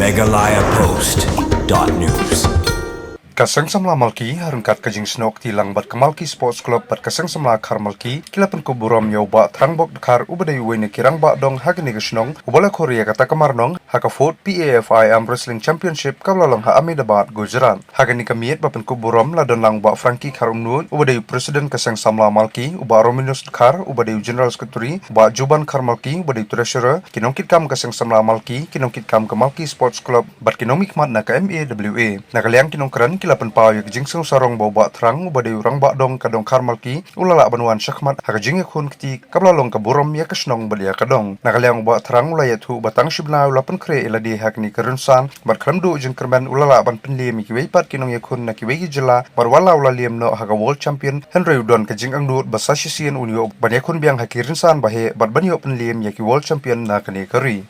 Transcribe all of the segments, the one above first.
megalayapost.news. Kaseng samla malki harungkat kajing snok tilang bat kemalki sports club bat kaseng samla kar malki kilapan kuburam yau ba trangbok dekar ubadai wene kirang ba dong hagini gesnong ubala Korea kata kamarnong haka fort PAFI Arm Wrestling Championship kablalong ha Ahmedabad Gujarat hagani kamiet bapan kuburam ladon lang ba Frankie Karumnut ubadai presiden kaseng samla malki uba Rominus dekar ubadai general secretary uba Juban kar malki ubadai treasurer kinongkit kam kaseng samla malki kinongkit kam kemalki sports club bat kinomik mat na ka MAWA nakaliang kinongkran kilapan pau yak jingsung sarong bau ba terang ubadai urang ba dong kadong karmalki ulala banuan syakmat haka jing yakun kiti kablalong kaburam yak kesnong balia kadong nakaliang ba terang ulayat hu batang shibna ulapan kre iladi hakni kerunsan bar kramdu jing kerban ulala ban penliam ikiwei pat kinong yakun na kiwei jela bar wala ulaliam no haka world champion Henry Udon ka jing angdut basashi sien unyo ban yakun biang hakirinsan bahe bat banyo penliam yaki world champion na kani kari.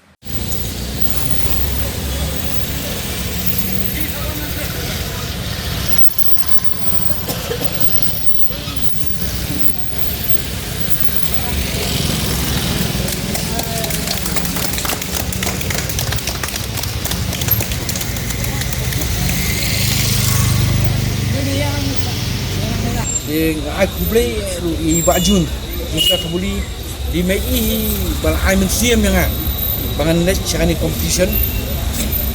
Ai kubli i bajun masa kubli di mai bal ai mensiam yang bangan net chani competition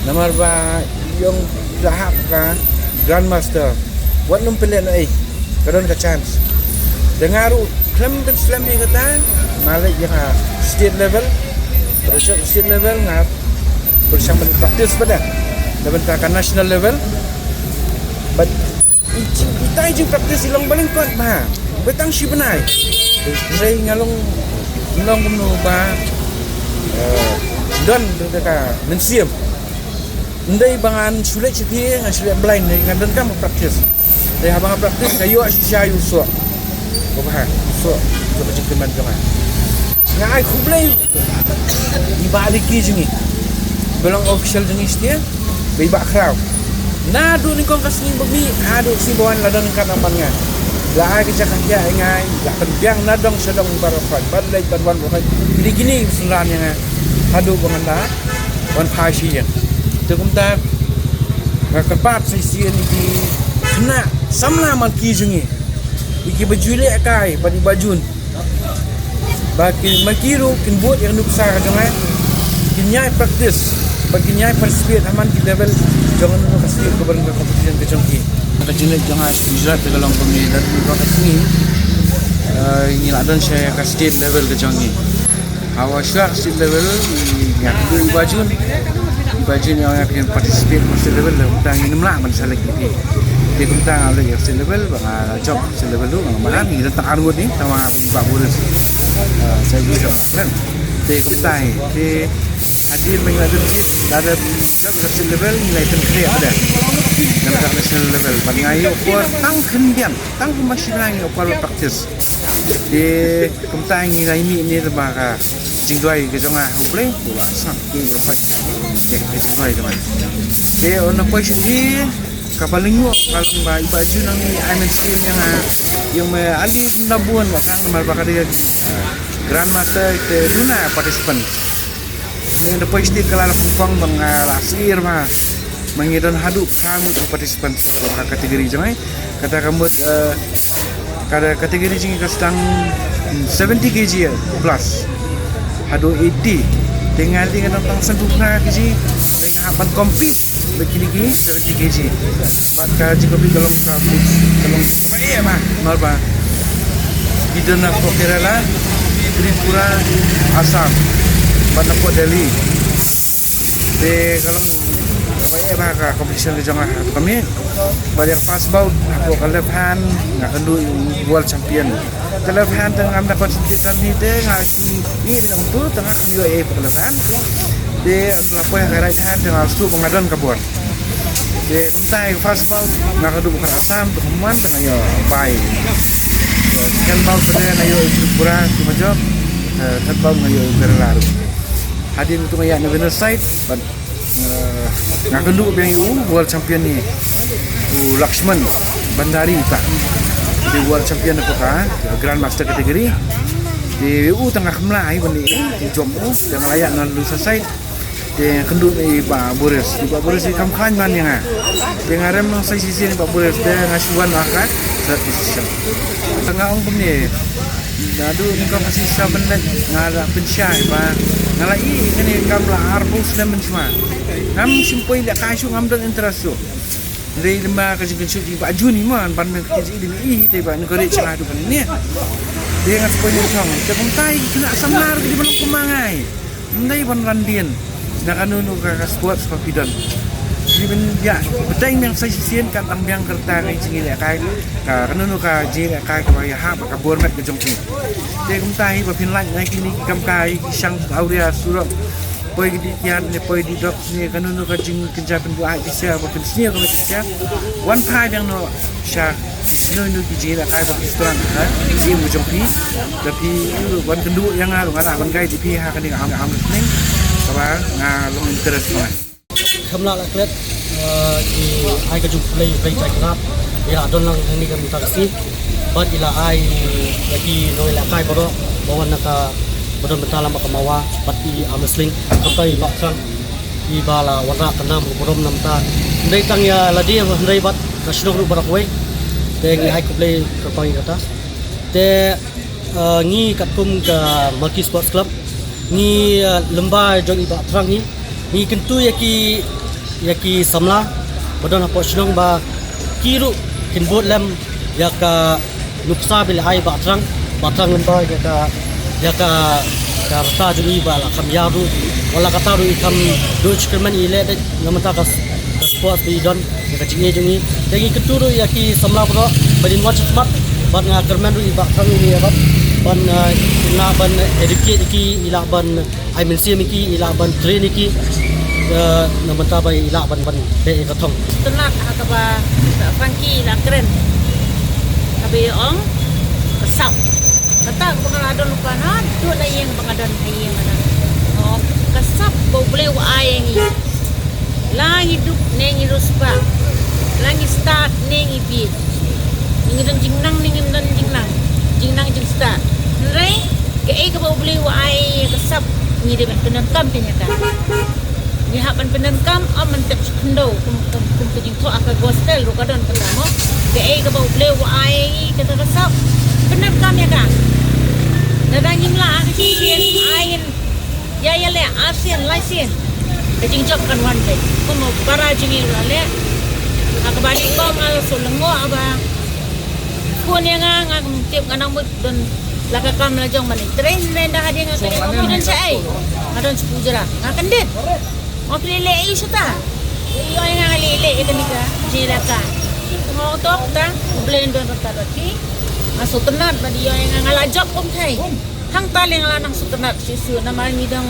namar ba yung lahap ka grandmaster wat num pelen ai kadon ka chance dengaru klam yang kata malai yang state level project state level ngap bersama practice pada level national level but kita je praktis silang baling kuat bah betang si benai saya ngalong kumno ba don dekat mensiam ndai bangan sulit citi sulit blind ngadon kam praktis dai abang praktis kayu asyayu so bah so macam keman jangan ngai kublai di balik jingi belong official jingi dia bebak crowd nadu ni kong kasni bagi adu si bawan ladon kan amannya la ai ke cakap dia ngai la pendiang nadong sedang barafat badai badwan bukan jadi gini sebenarnya adu banganda wan pasien tu kumta kepat sisian di kena samla malki jungi iki bajule kai badi bajun bagi makiru kin buat yang nuksa jangan kinyai praktis bagi nyai participate aman di level jangan kasih keberan kompetisi ke jongki kecil jangan Gujarat kalau kami dan berbakat ini ini ladon saya ke state level ke jongki hawa syar state level yang di bajun yang akan participate ke state level tentang ini melah masalah ini di tentang ada state level bang job state level tu malah ni tentang arwah ni sama Pak Boris saya juga kan di tentang di hadir mengajar ada national level nilai terkait ada dalam national level pangai opor tang kendian tang masih lagi opor praktis di kemtang nilai ini terbaka jingduai ke jangan uplay buat sak ke rumah ke jingduai teman de ono posisi di kapal lingu kalau bayi baju nang IMC yang ali nabuan wakang mal bakal dia grandmaster ke duna participant ni depois di kelala pungpang mengalasir mah mengidon haduk kamu tu participant kategori jangan kata kamu kada kategori jing sedang 70 kg plus hadu 80 dengan tentang sempurna kg dengan apan compete begini 70 kg maka jika bi kalau baik mah malba idona ko Kerala Tripura Assam Banako Delhi de kalau baik maka kompetisi jangan kami banyak fast bout aku ke left hand nak kendu world champion ke left hand tengah amda konsentrasi ni de ngaki ni dengan tu tengah kami UAE ke left hand de lapoy ke right hand tengah stu pengadon kabuan de kuntai fast bout nak kendu bukan Assam temuan tengah yo baik kan bout pada ayo Tripura cuma job third bout ayo Kerala hadir untuk ayat Novena side ngakendu biang world champion ni Lakshman Bandari tak di world champion apa grandmaster kategori di tengah Melai bani di Jombang dengan layak nan selesai Dia kenduk ni Pak Boris. Pak Boris ni kam man yang ah. Dia ngarem nang sai sisi ni Pak Boris dia ngasuan akan sat decision. Tengah orang ni. Nadu ni kam masih sabenet ngara pensyai ba. Ngala ini kam la arbu Islam semua. Ham simpoi la kasu ngam dan interest tu. Dari lima kasi di Pak Juni man ban men kasi ini te ba negeri cengah tu ni. Dia ngat sepoi ni song. Cakap tai kena samar di belum kumangai. Ndai ban randian. Nakanunu ka squad sa pidan. Even ya, betai yang saya sisian kan tambiang kerta ngai cingil kai. Ka kanunu ka jil kai ka ya ha ka bor mat ke jongki. Te kum tai ba pin lan ngai kini kam kai sang auria surap. Poi di tian ne poi di dok ni kanunu ka jing kenja pen buai ki sia ba pen sia ka sia. One pai yang no sha nu ki jil kai ba restoran ha. Di mu jongki. Tapi wan kendu yang ngara ban kai di pi ha kan ni am ni. Kabar ngalung interest mana? Kamla laklet di ai ka play cai kerap ya adon lang ni kan taksi bad ila ai lagi no ila kai boro bawan naka bodon betala makamawa pati amsling kapai baksan di bala warna kenam borom namta ndai tang ya ladi ndai bat kasno ru barakwe te ngi ai ku play kapai kata te ngi katum ka Multi Sports Club ni lembar jong iba terang ni kentu yaki samla bodon apo shnong ba kiru kinbot lem yaka nupsa bil ai ba terang lembar yaka karta jong iba la kam yaru wala kata ru ikam do chkerman ile de namata kas sports bi don yaka jinge jongi dengi kentu ru yaki samla bro badin watch mat ban kerman ru iba terang ni ya ban ila ban educate ki ila ban ai mensi ki ila ban train ki namanta ba ila ban be ka thong tenak akaba Frankie la keren kabe ong kesap kata ko na adon pa na tu na yang pangadon hayeng ana oh kesap boleh wa ayengi la hidup nengi ruspa langi start nengi bi ningi dan jingnang jingnang jing start Rai, ke ka boleh wa ai kesap ni de penangkam penyata. Ni hapan penangkam aman tep kendo kum jing to aka gospel ro kadon pertama. Ke ka boleh wa ai kata kesap penangkam ya kan. Dadang ingla ada sien ain ya le ASEAN license. Ke jing job kan one day. Como para jing la le aka balik ko ngal sulengo aba. Ko ni nga tip kanang mud don laka kam la jong mani train dah dia ngak kan sai adon sepujara ngakan dit mau lele ai suta yo yang lele itu nika jiraka mau tok ta blend don tarati masuk tenat badi yo yang ngalajak om thai hang taleng la nang sutenat sisu nama ni dong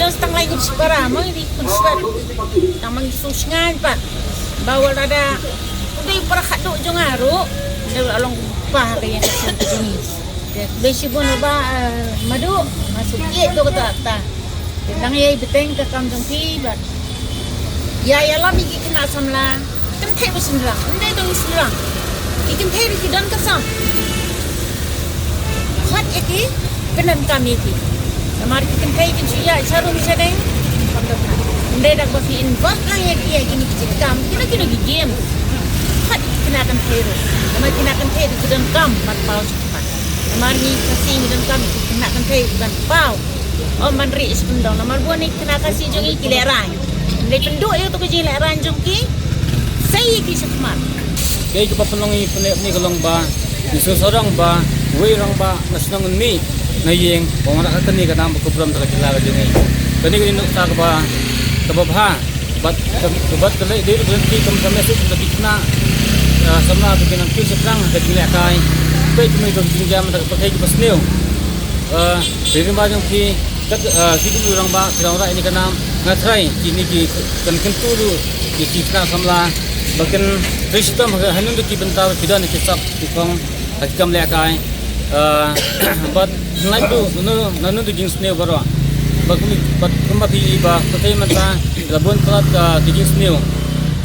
setang lagi separa mau di kunsbat nang susngan pak bawa ada udah perhat duk jong aru dah along pah kaya kasen jenis besi pun ba madu masuk itu kata ta tang ye beteng ka kam jong ti ba ya la mi kena samla kan thai ba sinra ndai dong sinra ikin thai ri dan ka sam khat eki penan kami ti samar ikin thai kin ya charum chadeng kam ta ndai dak ba fi invest lang ye kini kam kira game khat kena kan thai ro sama kena kan thai ri dan kam pat pau Mari kasih dan kami kena kan thai dan pau. Oh manri sependong nomor buat ni kena kasih jongi kileran. Dari penduk itu kerja kileran jongi. Saya kisah smart. kay kapapalong ni kalong ba isu sorang ba wei rang ba nasnang mi na yeng pamara ka ni kanam ko pram ta kilala jongi kani ko inok ta ba kababha bat kale de berhenti kam sa message ta kitna samna to kinang kisah prang ka kilakay kay kumi dong jam ta pakai pas new dari bajang ki kat sidu orang ba kirang ra ini kanam ngatrai kini ki kan kenturu ki kita samla bahkan ristam hanun ki bentar tidak ni kisap ikong hakam lekai but naik tu nanu tu jenis new baru bahkan but kembali ba pakai mata labun kelat jenis new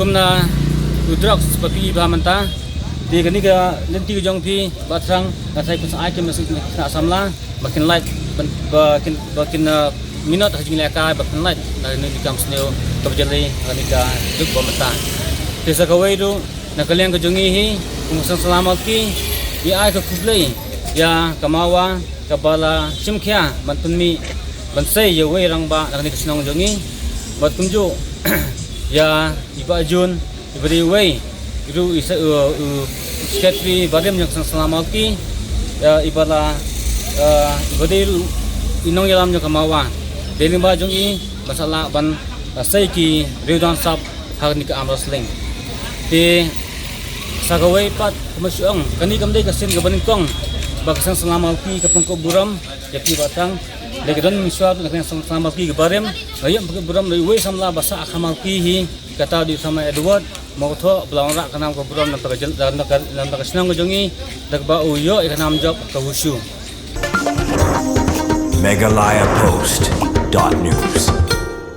kumna drugs seperti ba mata di kini ke nanti ujung pi batrang kasai pun saya masih nak samla makin light makin minot hajing lekai batnat dari ni kam sneo kabjali kanika duk bomata desa kawai tu nakalian kejungi hi pengusaha selamat ki ai ke kublai ya kamawa kabala simkhya bantunmi bansai ye wei rangba nakani kesnong jongi bat kunju ya iba jun ibri wei itu isa sekretari badem yang selamat ki ya ibala ibadi inong yalam nyo kamawa deling ba jongi masalah ban sai ki reudan sap hak ni ka amrasling ti sagawai pat kamasyong kani kamdai kasin gabanin kong bagasan selamat ki kapung ko buram yaki batang legedon miswa tu nakang selamat ki gabarem ayam buram loi we samla basa akamal ki hi kata di sama Edward mau tho belawang rak kanam ko buram nam tagajal dan tagasnang jongi dagba uyo ikanam job kawusyu MegalayaPost.news